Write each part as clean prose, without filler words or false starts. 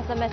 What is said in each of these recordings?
SMS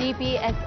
DPS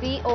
CO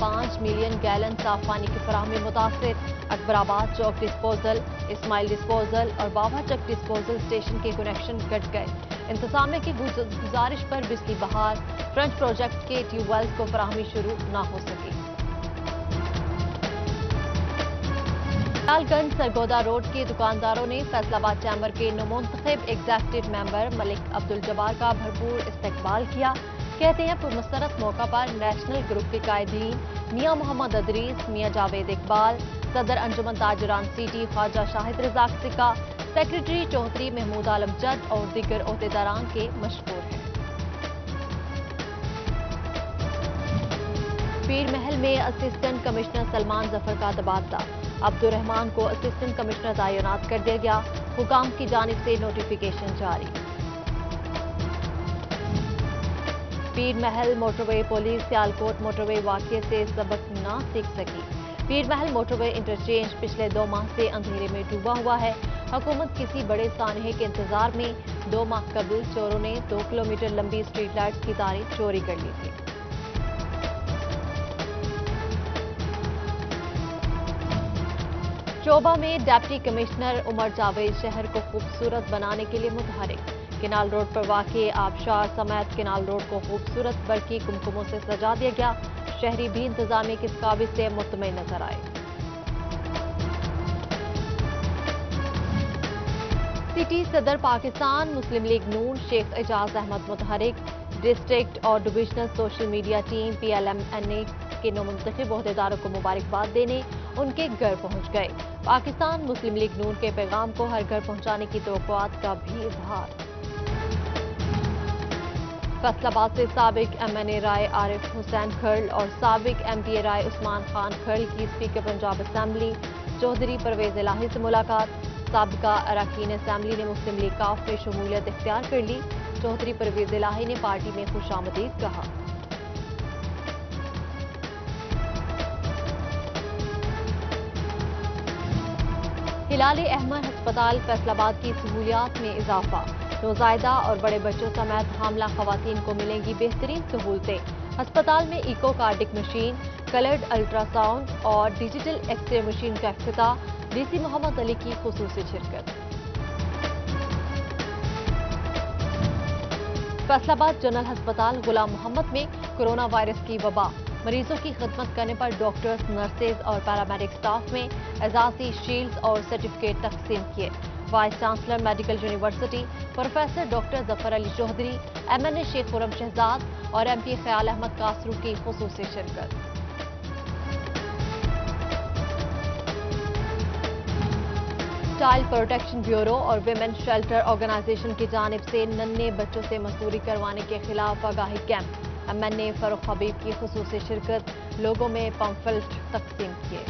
5 million gallon صاف پانی کی فراہمی متاثر۔ اکبرآباد چوک ڈسپوزل، اسماعیل ڈسپوزل اور بابا چک ڈسپوزل اسٹیشن کے کنیکشن کٹ گئے۔ انتظامیہ کی گزارش پر بجلی بہار، فرنٹ پروجیکٹ کے ٹیوب ویلز کو فراہمی شروع نہ ہو سکی۔ لال گنج سرگودا روڈ کے دکانداروں نے فیصل آباد چیمبر کے نومنتخب ایگزیکٹو ممبر ملک عبدالجبار کا بھرپور استقبال کیا۔ کہتے ہیں پرمسرت موقع پر نیشنل گروپ کے قائدین میاں محمد ادریس، میاں جاوید اقبال، صدر انجمن تاجران سٹی خواجہ شاہد رزاق سکا، سیکرٹری چوہدری محمود عالم جد اور دیگر عہدیداران کے مشکور ہیں۔ پیر محل میں اسسٹنٹ کمشنر سلمان ظفر کا تبادلہ، عبدالرحمان کو اسسٹنٹ کمشنر تعینات کر دیا گیا، حکام کی جانب سے نوٹیفیکیشن جاری۔ پیر محل موٹر وے پولیس سیالکوٹ موٹر وے واقعے سے سبق نہ سیکھ سکی۔ پیر محل موٹر وے انٹرچینج پچھلے 2 ماہ سے اندھیرے میں ڈوبا ہوا ہے۔ حکومت کسی بڑے سانحے کے انتظار میں 2 ماہ قبل چوروں نے 2 کلومیٹر لمبی اسٹریٹ لائٹس کی تاریں چوری کر لی تھی۔ چوبہ میں ڈپٹی کمشنر عمر جاوید شہر کو خوبصورت بنانے کے لیے متحرک۔ کینال روڈ پر واقع آبشار سمیت کینال روڈ کو خوبصورت برقی کمکموں سے سجا دیا گیا۔ شہری بھی انتظامیہ کی اس کاوش سے مطمئن نظر آئے۔ سٹی صدر پاکستان مسلم لیگ نون شیخ اعجاز احمد متحرک۔ ڈسٹرکٹ اور divisional social media team PLMNA کے نومنتخب عہدیداروں کو مبارکباد دینے ان کے گھر پہنچ گئے۔ پاکستان مسلم لیگ نون کے پیغام کو ہر گھر پہنچانے کی توقعات کا بھی اظہار۔ فیصل آباد سے سابق MNA رائے عارف حسین کھرل اور سابق MPA رائے عثمان خان کھرل کی اسپیکر پنجاب اسمبلی چوہدری پرویز الہی سے ملاقات۔ سابقہ اراکین اسمبلی نے مسلم لیگ کاف میں شمولیت اختیار کر لی۔ چوہدری پرویز الہی نے پارٹی میں خوش آمدید کہا۔ ہلال احمر ہسپتال فیصل آباد کی سہولیات میں اضافہ، نوزائیدہ اور بڑے بچوں سمیت حاملہ خواتین کو ملیں گی بہترین سہولتیں۔ ہسپتال میں echo cardiac machine, coloured ultrasound اور ڈیجیٹل ایکس رے مشین کا افتتاح۔ DC محمد علی کی خصوصی شرکت۔ فیصل آباد جنرل ہسپتال غلام محمد میں کورونا وائرس کی وبا، مریضوں کی خدمت کرنے پر ڈاکٹرز، نرسز اور پیرامیڈک سٹاف میں اعزازی شیلڈز اور سرٹیفکیٹ تقسیم کیے۔ Vice chancellor medical university professor doctor Zafar Ali Chaudhry, MNA Sheikh خرم شہزاد اور MP خیال احمد کاسرو کی خصوصی شرکت۔ چائلڈ پروٹیکشن بیورو اور ویمن شیلٹر آرگنائزیشن کی جانب سے ننھے بچوں سے مزدوری کروانے کے خلاف آگاہی کیمپ۔ MNA فاروق حبیب کی خصوصی شرکت، لوگوں میں پمفلٹ تقسیم کیے۔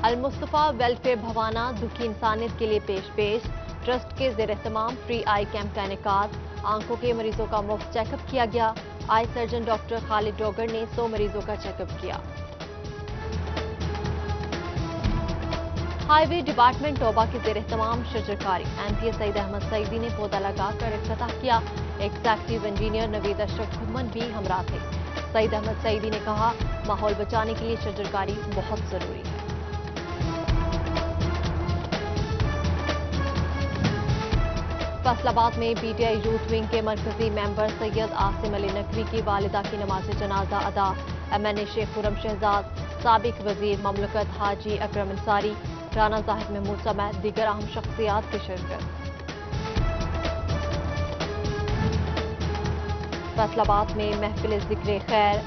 المصطفیٰ ویلفیئر بھوانا دکھی انسانیت کے لیے پیش ٹرسٹ کے زیر اہتمام فری آئی کیمپ کا انعقاد۔ آنکھوں کے مریضوں کا مفت چیک اپ کیا گیا۔ آئی سرجن ڈاکٹر خالد ڈوگر نے 100 مریضوں کا چیک اپ کیا۔ ہائی وے ڈپارٹمنٹ ٹوبہ کے زیر اہتمام شجرکاری، MPA سعید احمد سعیدی نے پودا لگا کر افتتاح کیا۔ ایگزیکٹو انجینئر نوید اشرف گھمن بھی ہمراہ تھے۔ سعید احمد سعیدی نے کہا، ماحول بچانے کے لیے شجرکاری بہت ضروری ہے۔ فیصل آباد میں PTI یوتھ ونگ کے مرکزی ممبر سید عاصم علی نقوی کی والدہ کی نماز جنازہ ادا۔ MNA شیخ خرم شہزاد، سابق وزیر مملکت حاجی اکرم انصاری، رانا زاہد محمود سمیت دیگر اہم شخصیات کی شرکت۔ فیصل آباد میں محفل ذکر خیر،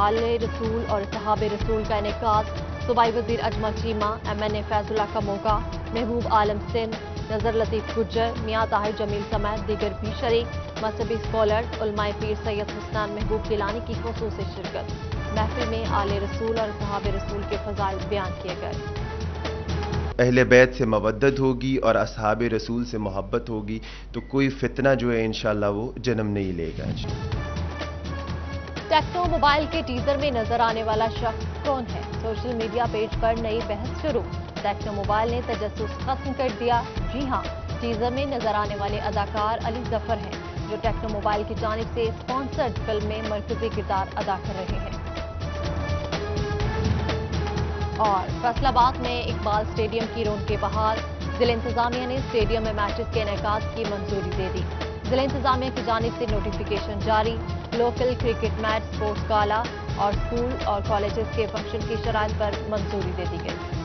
آل رسول اور صحاب رسول کا انعقاد۔ صوبائی وزیر اجمل چیمہ، MNA فیض اللہ کا موقع، محبوب عالم سندھ، نظر لطیف گجر، میاں طاہر جمیل سمیت دیگر بھی شریک۔ مذہبی اسکالرز، علماء پیر سید حسنان محبوب گیلانی کی خصوصی شرکت۔ محفل میں آل رسول اور صحاب رسول کے فضائل بیان کیے گئے۔ اہل بیت سے مودت ہوگی اور اصحاب رسول سے محبت ہوگی تو کوئی فتنہ جو ہے انشاءاللہ وہ جنم نہیں لے گا۔ ٹیکنو موبائل کے ٹیزر میں نظر آنے والا شخص کون ہے؟ سوشل میڈیا پیج پر نئی بحث شروع۔ ٹیکنو موبائل نے تجسس ختم کر دیا۔ جی ہاں، ٹیزر میں نظر آنے والے اداکار علی ظفر ہیں، جو جو ٹیکنو موبائل کی جانب سے اسپانسرڈ فلم میں مرکزی کردار ادا کر رہے ہیں۔ اور فیصل آباد میں اقبال اسٹیڈیم کی رونقیں بحال، ضلع انتظامیہ نے اسٹیڈیم میں میچز کے انعقاد کی منظوری دے دی۔ ضلع انتظامیہ کی جانب سے نوٹیفیکیشن جاری، لوکل کرکٹ میچ، سپورٹس گالا اور اسکول اور کالجز کے فنکشن کی شرائط پر منظوری دے دی گئی۔